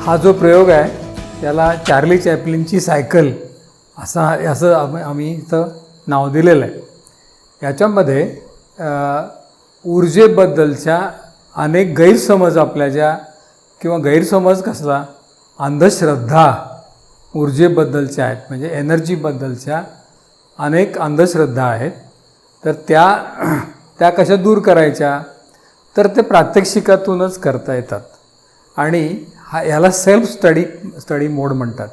हा जो प्रयोग आहे त्याला चार्ली चॅपलिनची सायकल असं आम्ही इथं नाव दिलेलं आहे. याच्यामध्ये ऊर्जेबद्दलच्या अनेक गैरसमज आपल्या ज्या किंवा गैरसमज कसला अंधश्रद्धा ऊर्जेबद्दलच्या आहेत, म्हणजे एनर्जीबद्दलच्या अनेक अंधश्रद्धा आहेत. तर त्या कशा दूर करायच्या, तर ते प्रात्यक्षिकातूनच करता येतात. आणि ह्याला सेल्फ स्टडी मोड म्हणतात.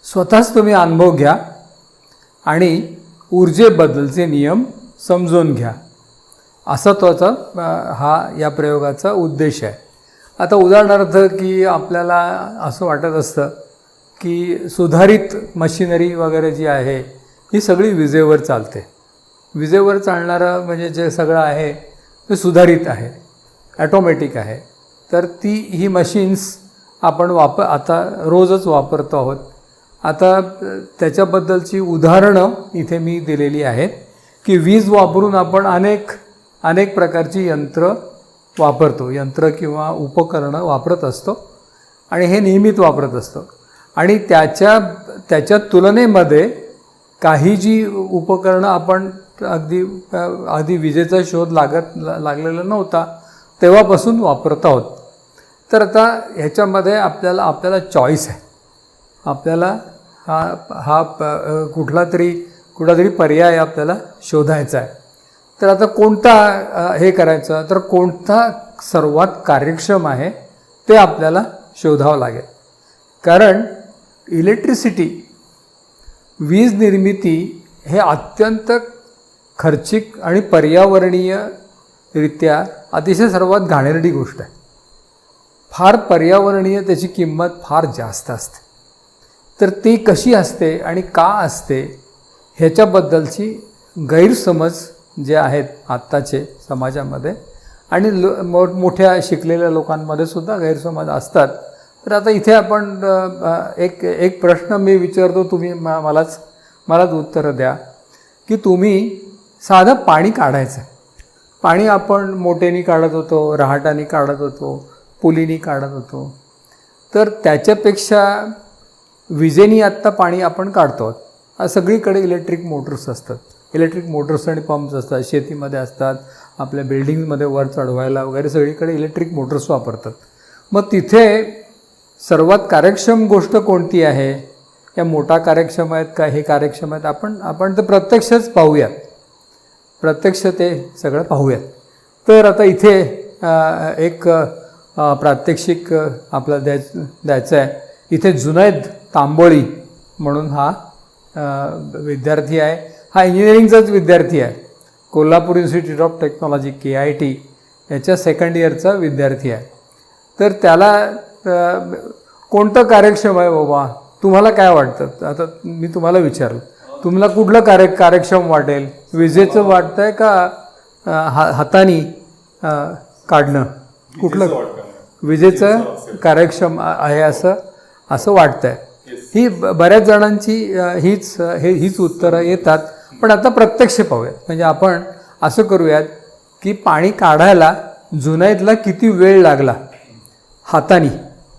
स्वतःच तुम्ही अनुभव घ्या आणि ऊर्जेबद्दलचे नियम समजून घ्या, असा हा या प्रयोगाचा उद्देश आहे. आता उदाहरणार्थ की आपल्याला असं वाटत असतं की सुधारित मशिनरी वगैरे जी आहे ही सगळी विजेवर चालते. विजेवर चालणारं म्हणजे जे सगळं आहे ते सुधारित आहे, ॲटोमॅटिक आहे. तर ही मशीन्स आपण आता रोजच वापरतो आहोत. आता त्याच्याबद्दलची उदाहरणं इथे मी दिलेली आहेत की वीज वापरून आपण अनेक प्रकारची यंत्र किंवा उपकरणं वापरत असतो आणि हे नियमित वापरत असतो. आणि त्याच्या तुलनेमध्ये काही जी उपकरणं आपण अगदी विजेचा शोध लागलेला नव्हता तेव्हापासून वापरत आहोत. तर आता ह्याच्यामध्ये आपल्याला चॉईस आहे. आपल्याला हा कुठला तरी पर्याय आपल्याला शोधायचा आहे. तर आता कोणता हे करायचं, तर कोणता सर्वात कार्यक्षम आहे ते आपल्याला शोधावं लागेल. कारण इलेक्ट्रिसिटी, वीज निर्मिती हे अत्यंत खर्चिक आणि पर्यावरणीयरित्या अतिशय सर्वात घाणेरडी गोष्ट आहे. फार पर्यावरणीय त्याची किंमत फार जास्त असते. तर ती कशी असते आणि का असते ह्याच्याबद्दलची गैरसमज जे आहेत आत्ताचे समाजामध्ये आणि मोठ्या शिकलेल्या लोकांमध्ये सुद्धा गैरसमज असतात. तर आता इथे आपण एक प्रश्न मी विचारतो, तुम्ही मलाच उत्तरं द्या की तुम्ही साधं पाणी काढायचं. पाणी आपण मोटेनी काढत होतो, रहाटानी काढत होतो, पुलीनी काढत होतो. तर त्याच्यापेक्षा विजेनी आत्ता पाणी आपण काढतो. सगळीकडे इलेक्ट्रिक मोटर्स असतात, इलेक्ट्रिक मोटर्स आणि पंप्स असतात, शेतीमध्ये असतात, आपल्या बिल्डिंगमध्ये वर चढवायला वगैरे सगळीकडे इलेक्ट्रिक मोटर्स वापरतात. मग तिथे सर्वात कार्यक्षम गोष्ट कोणती आहे? या मोठा कार्यक्षम आहेत का हे कार्यक्षम आहेत? आपण तर प्रत्यक्षच पाहूयात, प्रत्यक्ष ते सगळं पाहूयात. तर आता इथे एक प्रात्यक्षिक आपल्याला द्यायचं आहे. इथे जुनैद तांबोळी म्हणून हा विद्यार्थी आहे. हा इंजिनिअरिंगचाच विद्यार्थी आहे. Kolhapur institute of technology KIT याच्या सेकंड इयरचा विद्यार्थी आहे. तर त्याला कोणतं कार्यक्षम आहे बाबा, तुम्हाला काय वाटतं? आता मी तुम्हाला विचारलं, तुम्हाला कुठलं कार्यक्षम वाटेल? विजेचं वाटतं आहे का हाताने काढणं? कुठलं विजेचं कार्यक्षम आहे असं वाटतं आहे? ही बऱ्याच जणांची हीच उत्तरं येतात. पण आता प्रत्यक्ष पाहूयात. म्हणजे आपण असं करूयात की पाणी काढायला जुनैदला किती वेळ लागला हाताने.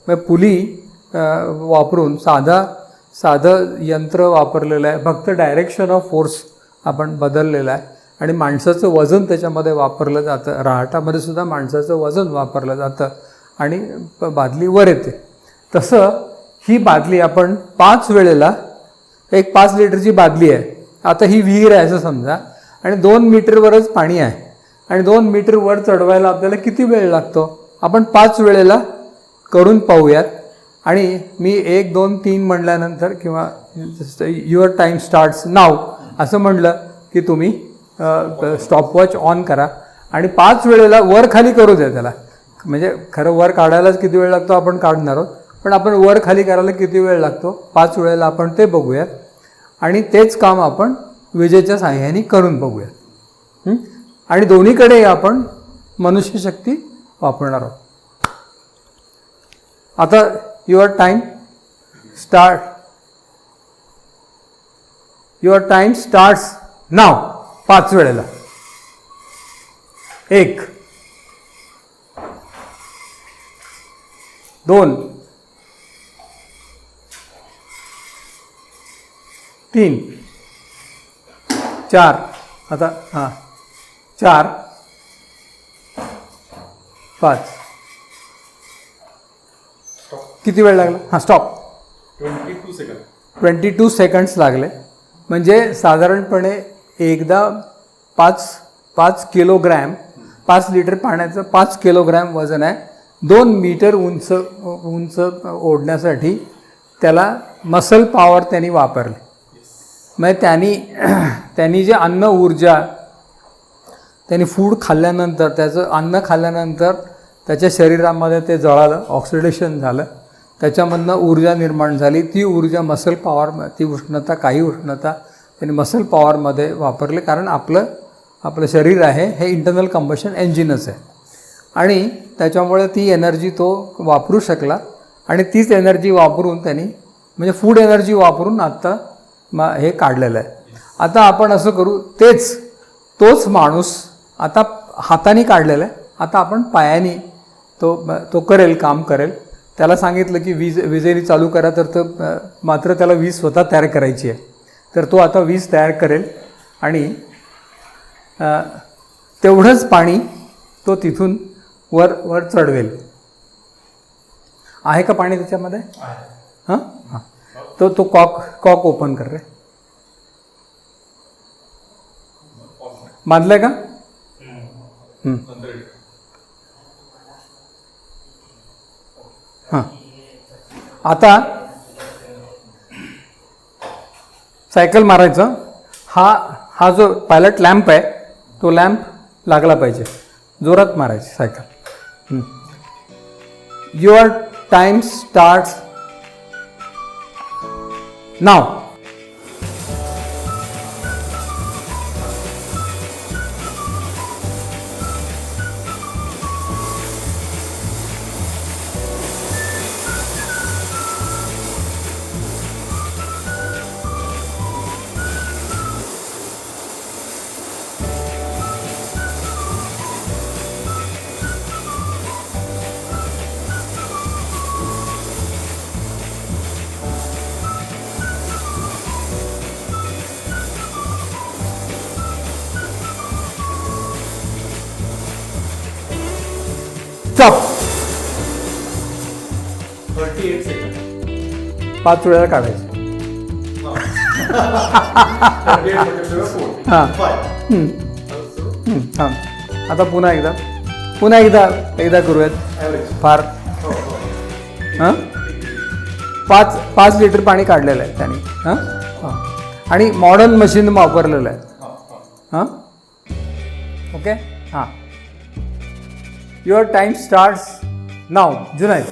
मग पुली वापरून साधं यंत्र वापरलेलं आहे, फक्त डायरेक्शन ऑफ फोर्स आपण बदललेलं आहे आणि माणसाचं वजन त्याच्यामध्ये वापरलं जातं. रहाटामध्ये सुद्धा माणसाचं वजन वापरलं जातं आणि बादली वर येते. तसं ही बादली आपण 5 वेळेला, एक 5 लिटरची बादली आहे. आता ही विहीर आहे असं समजा आणि 2 मीटरवरच पाणी आहे आणि 2 मीटर वर चढवायला आपल्याला किती वेळ लागतो? आपण 5 वेळेला करून पाहूयात. आणि मी 1, 2, 3 म्हणल्यानंतर किंवा युअर टाईम स्टार्ट्स नाव असं म्हणलं की तुम्ही स्टॉपवॉच ऑन करा आणि 5 वेळेला वर खाली करू द्या त्याला. म्हणजे खरं वर काढायलाच किती वेळ लागतो आपण काढणार आहोत, पण आपण वर खाली करायला किती वेळ लागतो 5 वेळेला आपण ते बघूयात. आणि तेच काम आपण विजेच्या साहाय्याने करून बघूयात. आणि दोन्हीकडे आपण मनुष्यशक्ती वापरणार आहोत. आता युअर टाईम स्टार्ट्स नाव 5 वेळेला. 1, 2, 3 4 आता हां 4 5 किती वेळ लागला? हां स्टॉप. 22 सेकंड्स लागले. म्हणजे साधारणपणे एकदा 5 किलोग्रॅम 5 लिटर पाण्याचं 5 किलोग्रॅम वजन आहे. 2 मीटर उंच ओढण्यासाठी त्याला मसल पॉवर त्यांनी वापरली. म्हणजे त्यांनी जे अन्न ऊर्जा त्यांनी फूड खाल्ल्यानंतर त्याचं अन्न खाल्ल्यानंतर त्याच्या शरीरामध्ये ते जळालं, ऑक्सिडेशन झालं, त्याच्यामधनं ऊर्जा निर्माण झाली. ती ऊर्जा मसल पॉवर, ती उष्णता, काही उष्णता त्यांनी मसल पॉवरमध्ये वापरले. कारण आपलं शरीर आहे हे इंटरनल कंबशन इंजिनच आहे आणि त्याच्यामुळे ती एनर्जी तो वापरू शकला आणि तीच एनर्जी वापरून त्यांनी म्हणजे फूड एनर्जी वापरून आत्ता हे काढलेलं आहे. आता आपण असं करू, तोच माणूस आता हाताने काढलेला आहे. आता आपण पायाने तो काम करेल. त्याला सांगितलं की विजेने चालू करा, तर मात्र त्याला वीज स्वतः तयार करायची आहे. तर तो आता वीज तयार करेल आणि तेवढंच पाणी तो तिथून वर चढवेल. आहे का पाणी त्याच्यामध्ये? हां हां. तो कॉक ओपन कर रे. बांधलंय का? हां. आता सायकल मारायचं. हा जो पायलट लॅम्प आहे तो लॅम्प लागला पाहिजे. जोरात मारायची cycle. Your time starts now. Stop. 38 second. 5 वेळेला काढायचं. हां हां. आता पुन्हा एकदा करूयात. फार हां 5 लिटर पाणी काढलेलं आहे त्यांनी. हां हां. आणि मॉडर्न मशीन वापरलेलं आहे. हां ओके. हां. युअर टाइम स्टार्ट्स नाव. जुनाईद.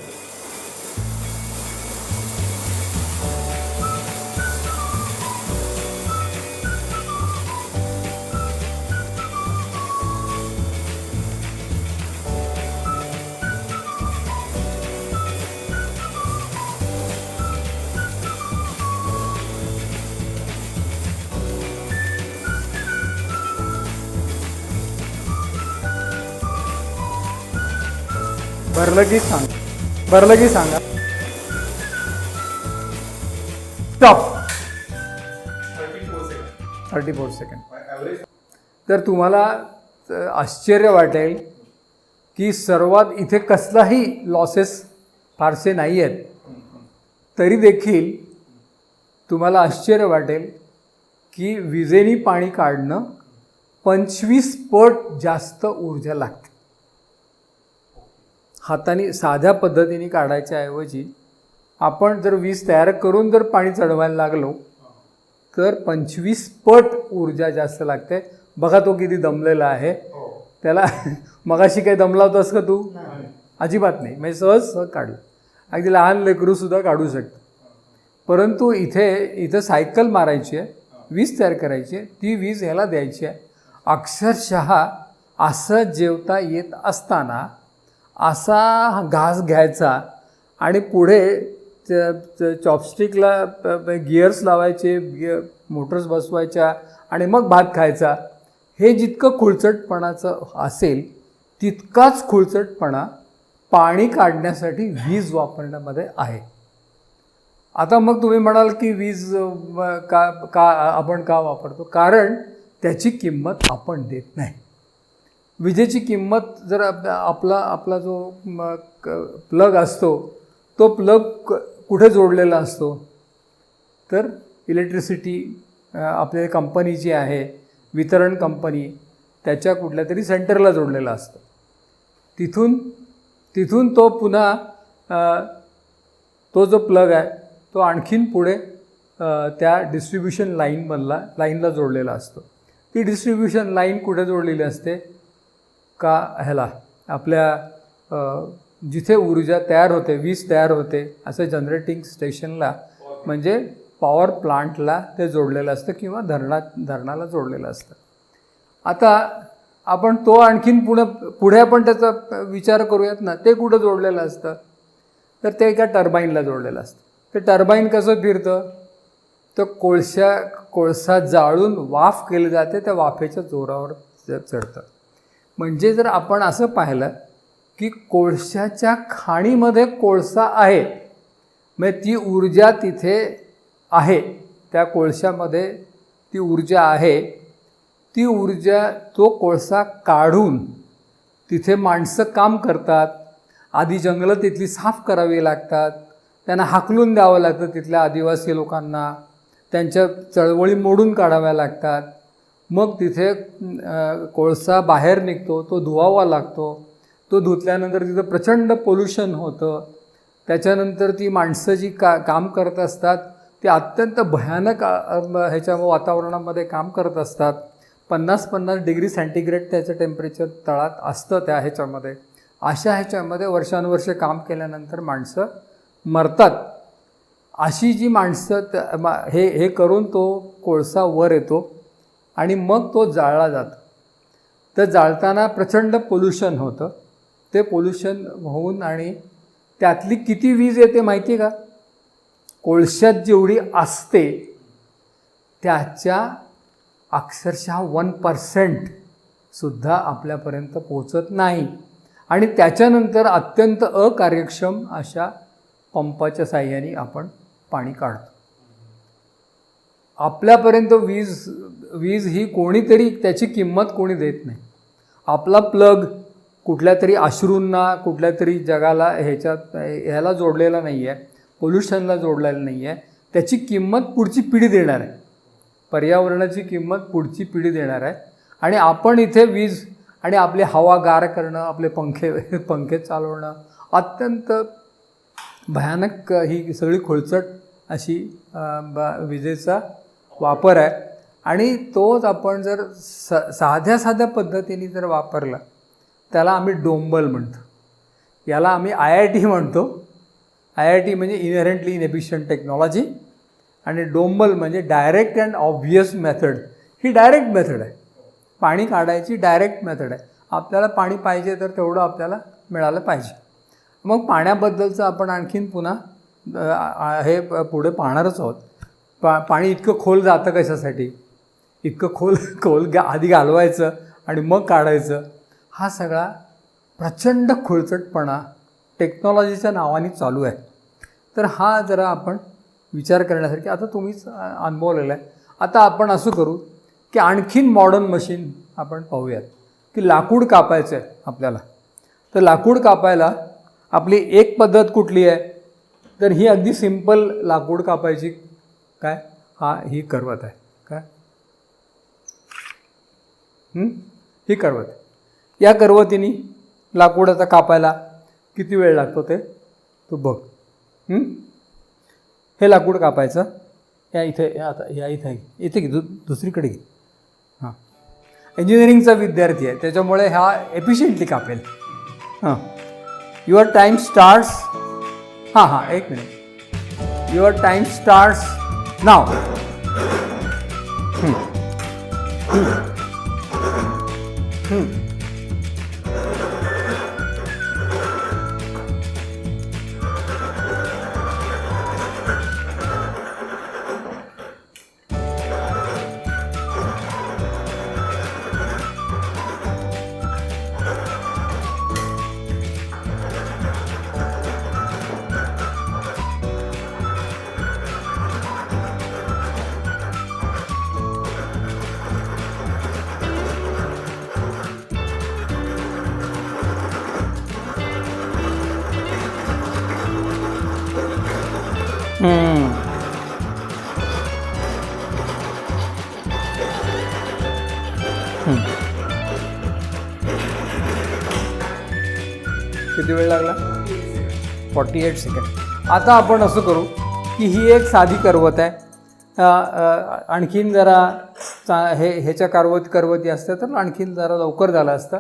भरलं की सांगा. स्टॉप. 34 सेकंड. तर तुम्हाला आश्चर्य वाटेल की सर्वात इथे कसलाही लॉसेस फारसे नाही आहेत, तरी देखील तुम्हाला आश्चर्य वाटेल की विजेने पाणी काढणं 25 पट जास्त ऊर्जा लागते. हाताने साध्या पद्धतीने काढायच्या ऐवजी आपण जर वीज तयार करून जर पाणी चढवायला लागलो तर 25 पट ऊर्जा जास्त लागते. बघा तो किती दमलेला आहे. त्याला मगाशी काही दमला होतास का तू? अजिबात नाही. म्हणजे सहज काढलं. अगदी लहान लेकरूसुद्धा काढू शकतं. परंतु इथं सायकल मारायची आहे, वीज तयार करायची आहे, ती वीज ह्याला द्यायची आहे. अक्षरशः असं जेवता येत असताना असा घास घ्यायचा आणि पुढे चॉपस्टिकला गिअर्स लावायचे, मोटर्स बसवायच्या आणि मग भात खायचा. हे जितकं खुळचटपणाचं असेल तितकाच खुळचटपणा पाणी काढण्यासाठी वीज वापरण्यामध्ये आहे. आता मग तुम्ही म्हणाल की वीज का का आपण का वापरतो? कारण त्याची किंमत आपण देत नाही. विजेची किंमत जर आपला जो प्लग असतो तो प्लग कुठे जोडलेला असतो? तर इलेक्ट्रिसिटी आपल्या कंपनी जी आहे, वितरण कंपनी, त्याच्या कुठल्या तरी सेंटरला जोडलेला असतो. तिथून तो पुन्हा तो जो प्लग आहे तो आणखीन पुढे त्या डिस्ट्रीब्युशन लाईनला जोडलेला असतो. ती डिस्ट्रीब्युशन लाईन कुठे जोडलेली असते? का ह्याला आपल्या जिथे ऊर्जा तयार होते, वीज तयार होते, असं जनरेटिंग स्टेशनला म्हणजे पॉवर प्लांटला ते जोडलेलं असतं किंवा धरणाला जोडलेलं असतं. आता आपण तो आणखीन पुढे आपण त्याचा विचार करूयात ना. ते कुठं जोडलेलं असतं? तर ते एका टर्बाईनला जोडलेलं असतं. ते टर्बाईन कसं फिरतं? तर कोळसा जाळून वाफ केली जाते, त्या वाफेच्या जोरावर चढतं. म्हणजे जर आपण असं पाहिलं की कोळशाच्या खाणीमध्ये कोळसा आहे, म्हणजे ती ऊर्जा तिथे आहे, त्या कोळशामध्ये ती ऊर्जा आहे. ती ऊर्जा तो कोळसा काढून तिथे माणसं काम करतात. आधी जंगलं तिथली साफ करावी लागतात, त्यांना हाकलून द्यावं लागतं तिथल्या आदिवासी लोकांना, त्यांच्या चळवळी मोडून काढाव्या लागतात. मग तिथे कोळसा बाहेर निघतो, तो धुवावा लागतो. तो धुतल्यानंतर तिथं प्रचंड पोल्युशन होतं. त्याच्यानंतर ती माणसं जी काम करत असतात ते अत्यंत भयानक ह्याच्या वातावरणामध्ये काम करत असतात. 50-50 डिग्री सेंटीग्रेड त्याचं टेम्परेचर तळात असतं त्या ह्याच्यामध्ये. अशा ह्याच्यामध्ये वर्षानुवर्षे काम केल्यानंतर माणसं मरतात. अशी जी माणसं हे करून तो कोळसा वर येतो आणि मग तो जाळला जातो. तर जाळताना प्रचंड पोल्युशन होतं. ते पोल्युशन होऊन आणि त्यातली किती वीज येते माहिती आहे का? कोळशात जेवढी असते त्याच्या अक्षरशः 1% सुद्धा आपल्यापर्यंत पोचत नाही. आणि त्याच्यानंतर अत्यंत अकार्यक्षम अशा पंपाच्या साहाय्याने आपण पाणी काढतो. आपल्यापर्यंत वीज ही कोणीतरी त्याची किंमत कोणी देत नाही. आपला प्लग कुठल्या तरी अश्रूंना, कुठल्या तरी जगाला ह्याला जोडलेला नाही आहे, पोल्युशनला जोडलेला नाही आहे. त्याची किंमत पुढची पिढी देणार आहे. पर्यावरणाची किंमत पुढची पिढी देणार आहे. आणि आपण इथे वीज आणि आपली हवा गार करणं, आपले पंखे चालवणं अत्यंत भयानक ही सगळी खोलचट अशी विजेचा वापर आहे. आणि तोच आपण जर साध्या पद्धतीने जर वापरला त्याला आम्ही डोंबल म्हणतो. याला आम्ही IIT म्हणतो. IIT म्हणजे इनहेरंटली इनएफिशियंट टेक्नॉलॉजी आणि डोंबल म्हणजे direct and obvious method. He direct method आहे, पाणी काढायची डायरेक्ट मेथड आहे. आपल्याला पाणी पाहिजे तर तेवढं आपल्याला मिळालं पाहिजे. मग पाण्याबद्दलचं आपण आणखीन पुन्हा हे पुढे पाहणारच आहोत. पाणी इतकं खोल जातं कशासाठी? इतकं खोल आधी घालवायचं आणि मग काढायचं. हा सगळा प्रचंड खोलचटपणा टेक्नॉलॉजीच्या नावाने चालू आहे. तर हा जरा आपण विचार करण्यासारखी, आता तुम्हीच अनुभवलेला आहे. आता आपण असं करू की आणखीन मॉडर्न मशीन आपण पाहूयात की लाकूड कापायचं आहे आपल्याला. तर लाकूड कापायला आपली एक पद्धत कुठली आहे? तर ही अगदी सिंपल लाकूड कापायची काय ही करवत आहे काय, ही करवत. या करवतीने लाकूडाचा कापायला किती वेळ लागतो ते तू बघ. हे लाकूड कापायचं या इथे, आता या इथे घे, दुसरीकडे घे. हां, इंजिनिअरिंगचा विद्यार्थी आहे त्याच्यामुळे हा एफिशियंटली कापेल. हां, युअर टाईम स्टार्ट्स. हां, एक मिनिट. युअर टाईम स्टार्ट्स नाव. किती वेळ लागला? 48 सेकंड. आता आपण असं करू की ही एक साधी करवत आहे. आणखीन जरा ह्याच्या करवती असत्या तर आणखीन जरा लवकर झालं असतं.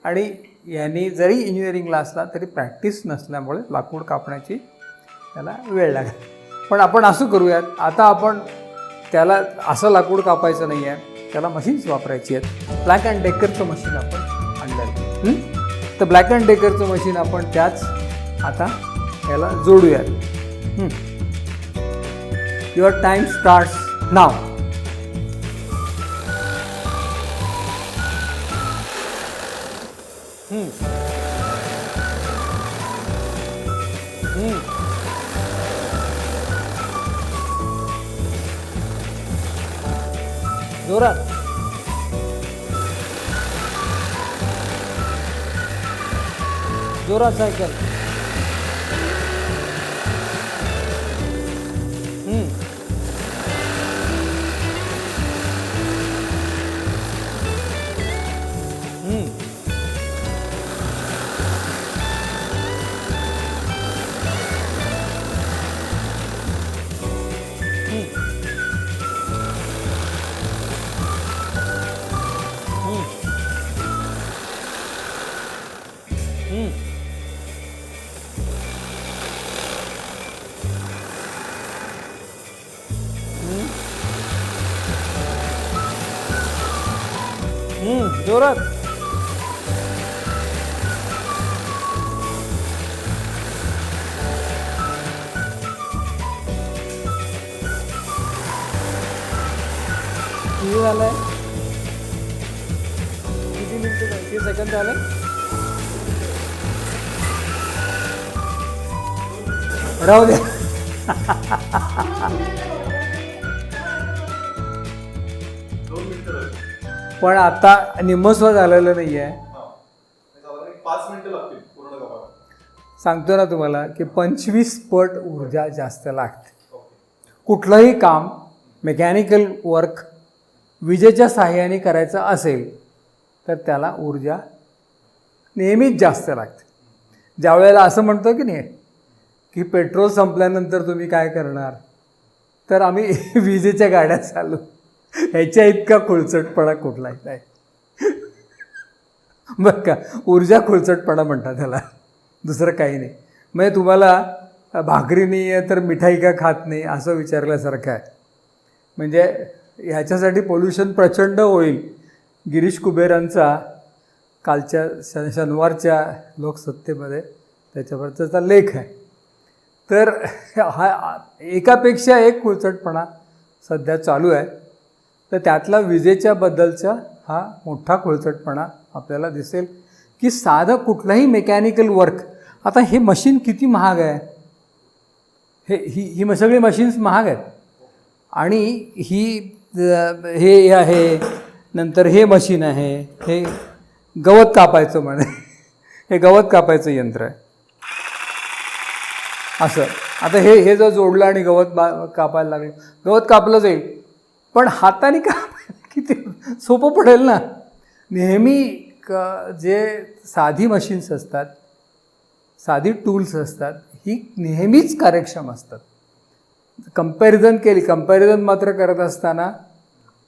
आणि यांनी जरी इंजिनिअरिंगला असला तरी प्रॅक्टिस नसल्यामुळे लाकूड कापण्याची त्याला वेळ लागेल. पण आपण असं करूयात, आता आपण त्याला असं लाकूड कापायचं नाही आहे, त्याला मशीन्स वापरायची आहेत. ब्लॅक अँड डेकरचं मशीन आपण आणलं आहे. तर ब्लॅक अँड डेकरचं मशीन आपण त्याच आता याला जोडूयात. युअर टाइम स्टार्ट्स नाव. जोरात. जोरात सायकल. जोरात. किती झालंय? किती मिनिटं झाली? किती सेकंद झाले? राहू दे. पण आता निम्मस्व झालेलं नाही आहे. 5 मिनिटं लागतील पूर्ण कापायला. सांगतो ना तुम्हाला की 25 पट ऊर्जा जास्त लागते. कुठलंही काम मेकॅनिकल वर्क विजेच्या साहाय्याने करायचं असेल तर त्याला ऊर्जा नेहमीच जास्त लागते. ज्या वेळेला असं म्हणतो की नाही की पेट्रोल संपल्यानंतर तुम्ही काय करणार, तर आम्ही विजेच्या गाड्या चालू. ह्याच्या इतका खुळचटपणा कुठलाही नाही. बरं का, ऊर्जा खुळचटपणा म्हणतात त्याला, दुसरं काही नाही. म्हणजे तुम्हाला भाकरी नाही आहे तर मिठाई का खात नाही असं विचारल्यासारखं आहे. म्हणजे ह्याच्यासाठी पोल्युशन प्रचंड होईल. गिरीश कुबेरांचा कालच्या शनिवारच्या लोकसत्तेमध्ये त्याच्यावर त्याचा लेख आहे. तर हा एकापेक्षा एक खुळचटपणा सध्या चालू आहे. तर त्यातला विजेच्या बद्दलचा हा मोठा खुळचटपणा आपल्याला दिसेल की साधं कुठलंही मेकॅनिकल वर्क. आता हे मशीन किती महाग आहे. ही सगळी मशीन्स महाग आहेत. आणि हे आहे, नंतर हे मशीन आहे, हे गवत कापायचं म्हणे, हे गवत कापायचं यंत्र आहे असं. आता हे जर जोडलं आणि गवत कापायला लागलं, गवत कापलं जाईल. पण हाताने किती सोपं पडेल ना. नेहमी जे साधी मशीन्स असतात, साधी टूल्स असतात, ही नेहमीच कार्यक्षम असतात. कंपॅरिझन मात्र करत असताना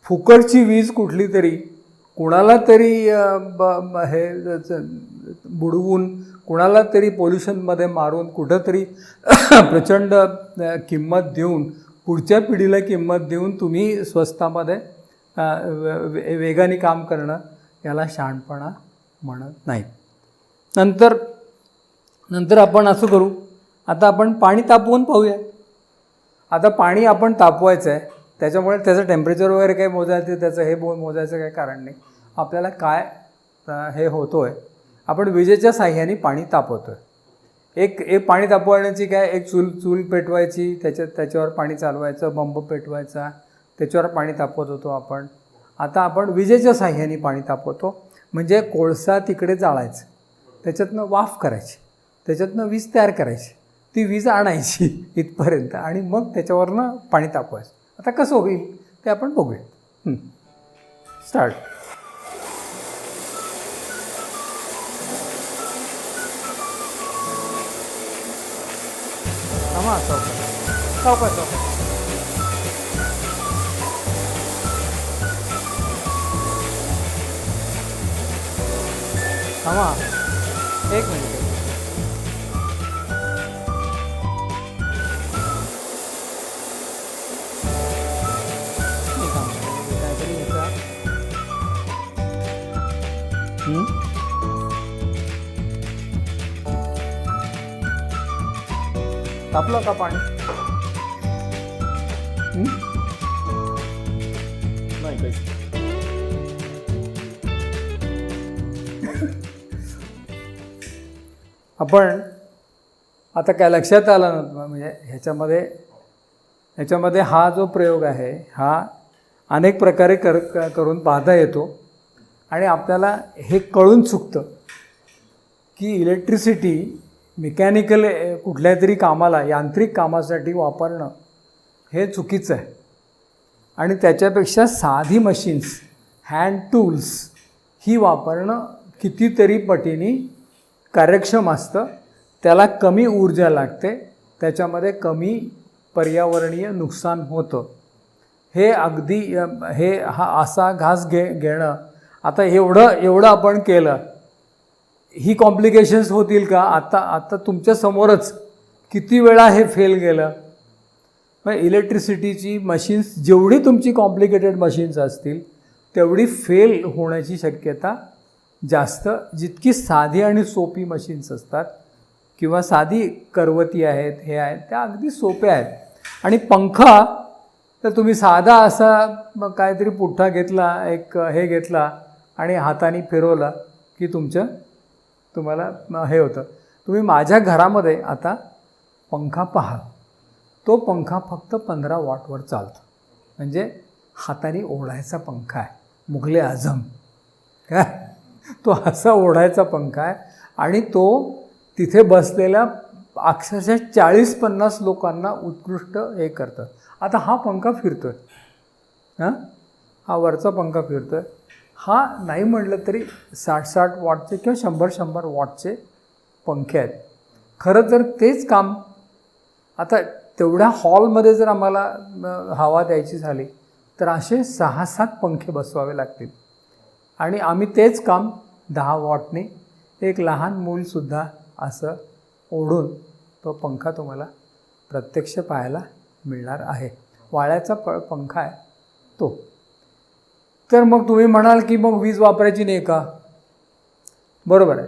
फुकटची वीज कुठली तरी कुणाला तरी हे बुडवून, कुणाला तरी पोल्युशनमध्ये मारून, कुठंतरी प्रचंड किंमत देऊन, पुढच्या पिढीला किंमत देऊन तुम्ही स्वस्तामध्ये वेगाने काम करणं, याला शहाणपणा म्हणत नाहीत. नंतर आपण असं करू, आता आपण पाणी तापवून पाहूया. आता पाणी आपण तापवायचं आहे, त्याच्यामुळे त्याचं टेम्परेचर वगैरे काही मोजायचं, त्याचं हे मोजायचं काही कारण नाही. आपल्याला काय हे होतो आहे, आपण विजेच्या साह्याने पाणी तापवतो आहे. एक पाणी तापवण्याची काय, एक चूल पेटवायची, त्याच्यावर पाणी चालवायचं, बंब पेटवायचा, त्याच्यावर पाणी तापवत होतो आपण. आता आपण विजेच्या साह्याने पाणी तापवतो. म्हणजे कोळसा तिकडे जाळायचं, त्याच्यातनं वाफ करायची, त्याच्यातनं वीज तयार करायची, ती वीज आणायची इथपर्यंत आणि मग त्याच्यावरनं पाणी तापवायचं. आता कसं होईल ते आपण बघूया. स्टार्ट. थांबा, सावकाश सावकाश सावकाश. थांबा, एक मिनिट. काहीतरी याचा तापलं का पाणी? नाही काहीच. आपण आता काय लक्षात आलं ना, म्हणजे ह्याच्यामध्ये हा जो प्रयोग आहे हा अनेक प्रकारे करून पाहता येतो आणि आपल्याला हे कळून चुकतं की इलेक्ट्रिसिटी मेकॅनिकल कुठल्या तरी कामाला, यांत्रिक कामासाठी वापरणं हे चुकीचं आहे. आणि त्याच्यापेक्षा साधी मशीन्स, हँड टूल्स ही वापरणं कितीतरी पटीने कार्यक्षम असतं. त्याला कमी ऊर्जा लागते, त्याच्यामध्ये कमी पर्यावरणीय नुकसान होतं. हे अगदी हा असा घास घेणं, आता एवढं आपण केलं, ही कॉम्प्लिकेशन्स होतील का? आता तुमच्या समोरच किती वेळा हे फेल गेलं. मग इलेक्ट्रिसिटीची मशीन्स जेवढी तुमची कॉम्प्लिकेटेड मशीन्स असतील तेवढी फेल होण्याची शक्यता जास्त. जितकी साधी आणि सोपी मशीन्स असतात किंवा साधी करवती आहेत, हे आहेत, त्या अगदी सोप्या आहेत. आणि पंखा तर तुम्ही साधा असा काहीतरी पुठ्ठा घेतला, एक हे घेतला आणि हाताने फिरवला की तुम्हाला हे होतं. तुम्ही माझ्या घरामध्ये आता पंखा पहा, तो पंखा फक्त 15 वॉटवर चालतो. म्हणजे हाताने ओढायचा पंखा आहे, मुघले आझम काय, तो असा ओढायचा पंखा आहे. आणि तो तिथे बसलेल्या अक्षरशः 40-50 लोकांना उत्कृष्ट हे करतं. आता हा पंखा फिरतो आहे, हा वरचा पंखा फिरतो आहे. हा नाही म्हटलं तरी 60-60 वॉटचे किंवा 100-100 वॉटचे पंखे आहेत. खरं तर तेच काम आता तेवढ्या हॉलमध्ये जर आम्हाला हवा द्यायची झाली तर असे 6-7 पंखे बसवावे लागतील. आणि आम्ही तेच काम 10 वॉटने, एक लहान मूलसुद्धा असं ओढून तो पंखा तुम्हाला प्रत्यक्ष पाहायला मिळणार आहे. वाळ्याचा पंखा आहे तो. तर मग तुम्ही म्हणाल की मग वीज वापरायची नाही का? बरोबर आहे.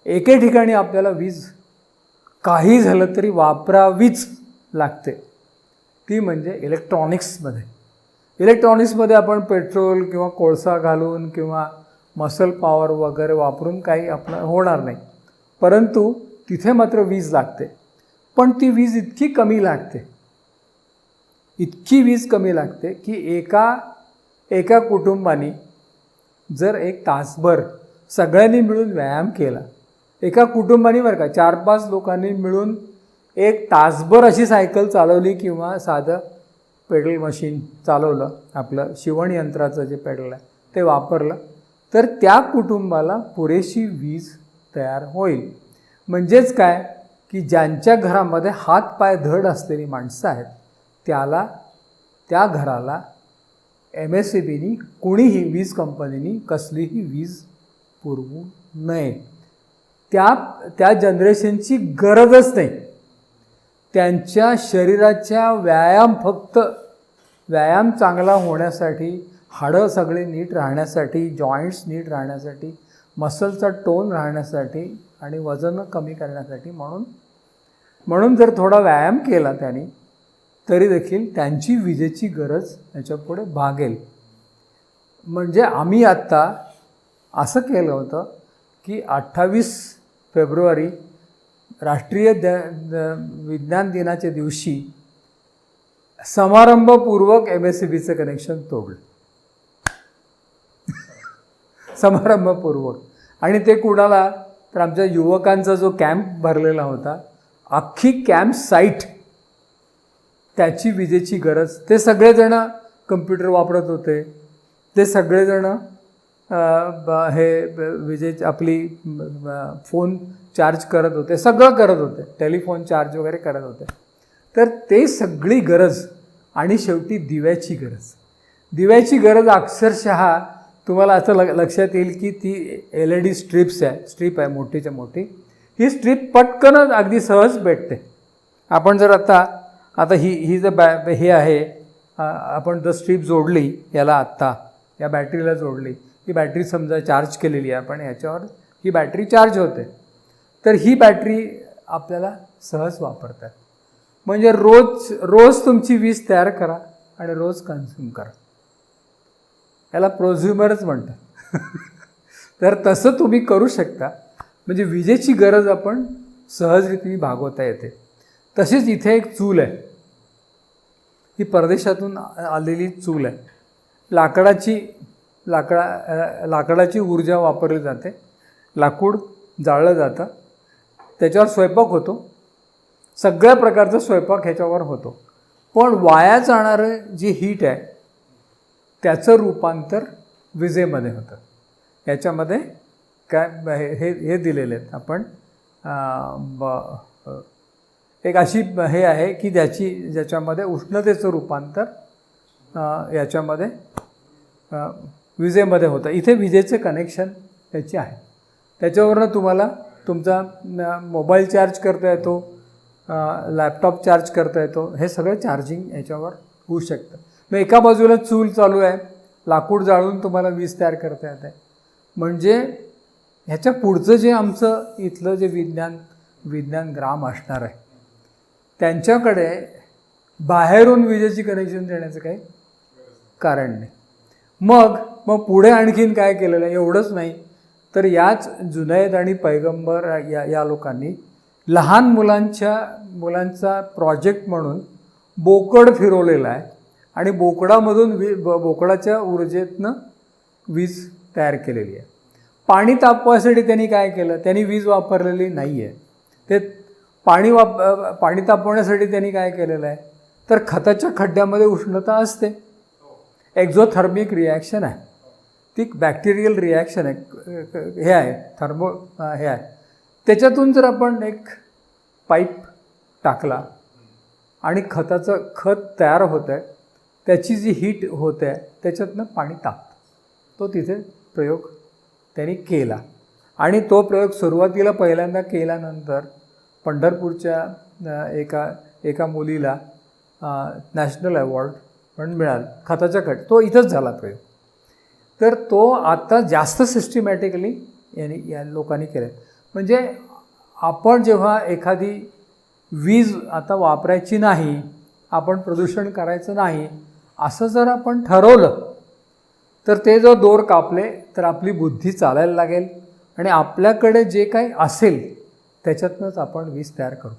एके ठिकाणी आपल्याला वीज काही झालं तरी वापरावीच लागते, ती म्हणजे इलेक्ट्रॉनिक्समध्ये. इलेक्ट्रॉनिक्समध्ये आपण पेट्रोल किंवा कोळसा घालून किंवा मसल पॉवर वगैरे वापरून काही आपलं होणार नाही. परंतु तिथे मात्र वीज लागते. पण ती वीज इतकी कमी लागते, इतकी वीज कमी लागते की एका कुटुंबाने जर 1 तासभर सगळ्यांनी मिळून व्यायाम केला, एका कुटुंबाने बरं का 4-5 लोकांनी मिळून 1 तासभर अशी सायकल चालवली किंवा साधं पेडल मशीन चालवलं, आपलं शिवण यंत्राचं जे पेडल आहे ते वापरलं, तर त्या कुटुंबाला पुरेशी वीज तयार होईल. म्हणजेच काय की ज्यांच्या घरामध्ये हातपाय धड असलेली माणसं आहेत त्या घराला MSEBनी, कुणीही वीज कंपनीनी कसलीही वीज पुरवू नये. त्या जनरेशनची गरजच नाही. त्यांच्या शरीराच्या व्यायाम चांगला होण्यासाठी, हाडं सगळे नीट राहण्यासाठी, जॉईंट्स नीट राहण्यासाठी, मसलचा टोन राहण्यासाठी आणि वजन कमी करण्यासाठी म्हणून जर थोडा व्यायाम केला त्यांनी तरी देखील त्यांची विजेची गरज याच्यापुढे भागेल. म्हणजे आम्ही आत्ता असं केलं होतं की 28 फेब्रुवारी राष्ट्रीय विज्ञान दिनाच्या दिवशी समारंभपूर्वक MSEBचं कनेक्शन तोडलं. समारंभपूर्वक. आणि ते कुणाला तर आमच्या युवकांचा जो कॅम्प भरलेला होता, अख्खी कॅम्प साईट त्याची विजेची गरज. ते सगळेजण कम्प्युटर वापरत होते, ते सगळेजण विजेची आपली फोन चार्ज करत होते, सगळं करत होते, टेलिफोन चार्ज वगैरे करत होते. तर ते सगळी गरज आणि शेवटी दिव्याची गरज. दिव्याची गरज अक्षरशः तुम्हाला असं लक्षात येईल की ती LED स्ट्रीप आहे मोठीच्या मोठी. ही स्ट्रीप पटकनच अगदी सहज भेटते. आपण जर आता ही जर हे आहे, आपण जर स्ट्रीप जोडली याला, आत्ता या बॅटरीला जोडली, ही बॅटरी समजा चार्ज केलेली आहे आपण, याच्यावर ही बॅटरी चार्ज होते. तर ही बॅटरी आपल्याला सहज वापरतात. म्हणजे रोज तुमची वीज तयार करा आणि रोज कन्झ्युम करा. याला प्रोझ्युमरच म्हणतात. तर तसं तुम्ही करू शकता. म्हणजे विजेची गरज आपण सहजरीतीने भागवता येते. तशीच इथे एक चूल आहे. ही परदेशातून आलेली चूल आहे. लाकडाची ऊर्जा वापरली जाते. लाकूड जाळलं जातं, त्याच्यावर स्वयंपाक होतो. सगळ्या प्रकारचा स्वयंपाक ह्याच्यावर होतो. पण वाया जाणारं जी हीट आहे त्याचं रूपांतर विजेमध्ये होतं. याच्यामध्ये काय हे दिलेले आहेत आपण, एक अशी हे आहे की ज्याच्यामध्ये उष्णतेचं रूपांतर याच्यामध्ये विजेमध्ये होतं. इथे विजेचे कनेक्शन त्याचे आहे. त्याच्यावरनं तुम्हाला तुमचा मोबाईल चार्ज करता येतो, लॅपटॉप चार्ज करता येतो. हे सगळं चार्जिंग याच्यावर होऊ शकतं. मग एका बाजूला चूल चालू आहे, लाकूड जाळून तुम्हाला वीज तयार करता येते. म्हणजे ह्याच्या पुढचं जे आमचं इथलं जे विज्ञान ग्राम असणार आहे, त्यांच्याकडे बाहेरून विजेची कनेक्शन देण्याचं काही कारण नाही. मग पुढे आणखीन काय केलेलं आहे, एवढंच नाही तर याच जुनैद आणि पैगंबर या लोकांनी लहान मुलांचा प्रोजेक्ट म्हणून बोकड फिरवलेला आहे. आणि बोकडामधून बोकडाच्या ऊर्जेतनं वीज तयार केलेली आहे. पाणी तापवायसाठी त्यांनी काय केलं, त्यांनी वीज वापरलेली नाही आहे. ते पाणी तापवण्यासाठी त्यांनी काय केलेलं आहे, तर खताच्या खड्ड्यामध्ये उष्णता असते, एक्झोथर्मिक रिॲक्शन आहे, ती बॅक्टेरियल रिॲक्शन आहे, हे आहे हे आहे. त्याच्यातून जर आपण एक पाईप टाकला आणि खत तयार होतं आहे, त्याची जी हीट होते आहे त्याच्यातनं पाणी तापतं. तो तिथे प्रयोग त्यांनी केला. आणि तो प्रयोग सुरुवातीला पहिल्यांदा केल्यानंतर पंढरपूरच्या एका मुलीला नॅशनल अवॉर्ड पण मिळाला. खताच्या खड्ड्यात तो इथंच झाला प्रयोग. तर तो आता जास्त सिस्टमॅटिकली या लोकांनी केलं. म्हणजे आपण जेव्हा एखादी वीज आता वापरायची नाही, आपण प्रदूषण करायचं नाही असं जर आपण ठरवलं, तर ते जर दोर कापले तर आपली बुद्धी चालायला लागेल आणि आपल्याकडे जे काही असेल त्याच्यातनंच आपण वीज तयार करू.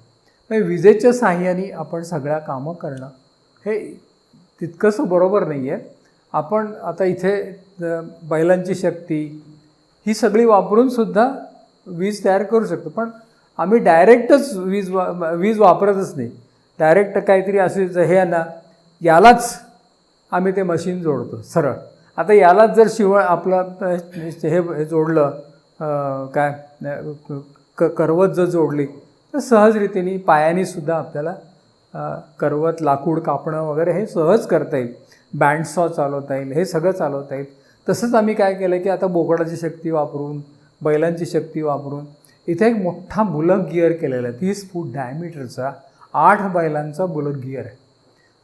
म्हणजे विजेच्या साहाय्याने आपण सगळ्या कामं करणं हे तितकंसं बरोबर नाही आहे. आपण आता इथे बैलांची शक्ती ही सगळी वापरूनसुद्धा वीज तयार करू शकतो. पण आम्ही डायरेक्टच वीज वापरतच नाही. डायरेक्ट काहीतरी असे हे आहे ना, यालाच आम्ही ते मशीन जोडतो सरळ. आता यालाच जर आपलं हे जोडलं, करवत जर जोडली तर सहजरीतीने पायानेसुद्धा आपल्याला करवत, लाकूड कापणं वगैरे हे सहज करता येईल. बँडसॉ चालवता येईल, हे सगळं चालवता येईल. तसंच आम्ही काय केलं की आता बोकडाची शक्ती वापरून, बैलांची शक्ती वापरून इथे एक मोठा बुलक गिअर केलेला आहे. 30 फूट डायमीटरचा 8 बैलांचा बुलक गिअर आहे.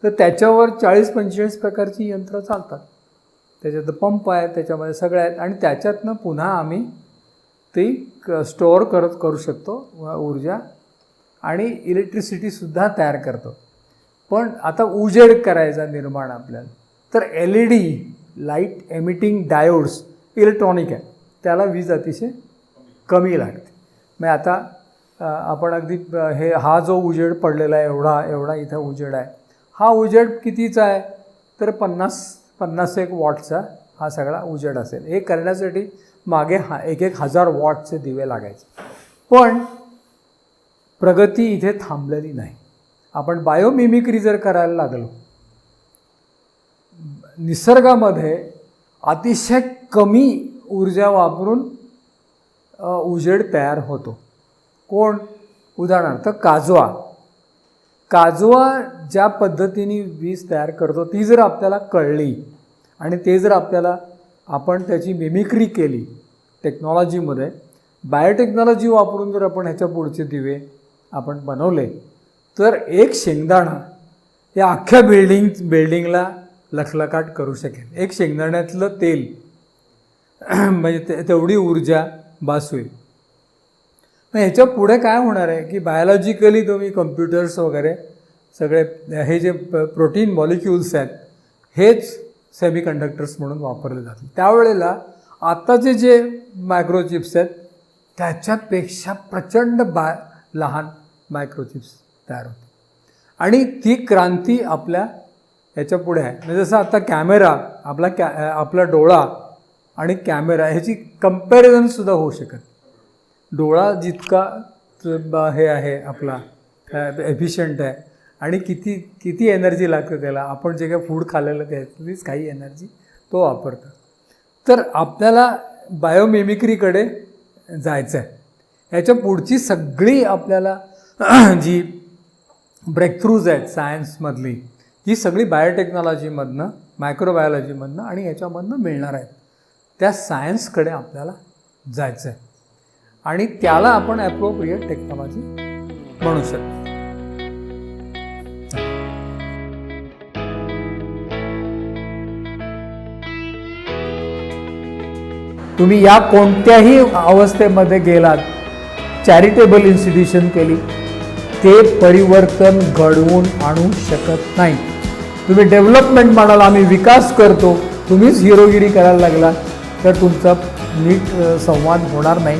तर त्याच्यावर 40-45 प्रकारची यंत्र चालतात. त्याच्यात पंप आहे, त्याच्यामध्ये सगळं आहेत. आणि त्याच्यातनं पुन्हा आम्ही ती स्टोअर करू शकतो ऊर्जा आणि इलेक्ट्रिसिटीसुद्धा तयार करतो. पण आता उजेड करायचा निर्माण आपल्याला, तर LED light emitting diodes electronic आहे, त्याला वीज अतिशय कमी लागते. मग आता आपण अगदी हा जो उजेड पडलेला आहे, एवढा इथं उजेड आहे, हा उजेड कितीचा आहे तर 50-एक वॉटचा हा सगळा उजेड असेल. हे करण्यासाठी मागे 1,000 वॉटचे दिवे लागायचे. पण प्रगती इथे थांबलेली नाही. आपण बायोमिमिक्री जर करायला लागलो, निसर्गामध्ये अतिशय कमी ऊर्जा वापरून उजेड तयार होतो. कोण? उदाहरणार्थ काजवा ज्या पद्धतीने वीज तयार करतो ती जर आपल्याला कळली आणि ते जर आपण त्याची मिमिक्री केली टेक्नॉलॉजीमध्ये, बायोटेक्नॉलॉजी वापरून जर आपण ह्याच्या पुढचे दिवे आपण बनवले, तर एक शेंगदाणा या अख्ख्या बिल्डिंगला लखलखाट करू शकेल. एक शेंगदाण्यातलं तेल म्हणजे तेवढी ऊर्जा बास होईल. मग ह्याच्या पुढे काय होणार आहे की बायोलॉजिकली तुम्ही कम्प्युटर्स वगैरे सगळे हे जे प्रोटीन मॉलिक्युल्स आहेत हेच सेमीकंडक्टर्स म्हणून वापरले जातील. त्यावेळेला आत्ताचे जे मायक्रोचिप्स आहेत त्याच्यापेक्षा प्रचंड लहान मायक्रोचिप्स तयार होते. आणि ती क्रांती आपल्या ह्याच्या पुढे आहे. म्हणजे जसं आता कॅमेरा आपला डोळा आणि कॅमेरा ह्याची कंपॅरिझनसुद्धा होऊ शकत. डोळा जितका हे आहे आपला एफिशियंट आहे आणि किती एनर्जी लागते त्याला, आपण जे काही फूड खाल्लेलं त्यातलीच काही एनर्जी तो वापरतो. तर आपल्याला बायोमिमिक्रीकडे जायचं आहे. ह्याच्या पुढची सगळी आपल्याला जी ब्रेकथ्रूज आहेत सायन्समधली ही सगळी बायोटेक्नॉलॉजीमधनं, मायक्रोबायोलॉजीमधनं आणि ह्याच्यामधनं मिळणार आहेत. त्या सायन्सकडे आपल्याला जायचं आहे आणि त्याला आपण ॲप्रोप्रिएट टेक्नॉलॉजी म्हणू शकतो. तुम्ही या कोणत्याही अवस्थेमध्ये गेलात, चॅरिटेबल इन्स्टिट्यूशन केली, ते परिवर्तन घडवून आणू शकत नाही. तुम्ही डेव्हलपमेंट म्हणाल, आम्ही विकास करतो, तुम्हीच हिरोगिरी करायला लागला तर तुमचा नीट संवाद होणार नाही.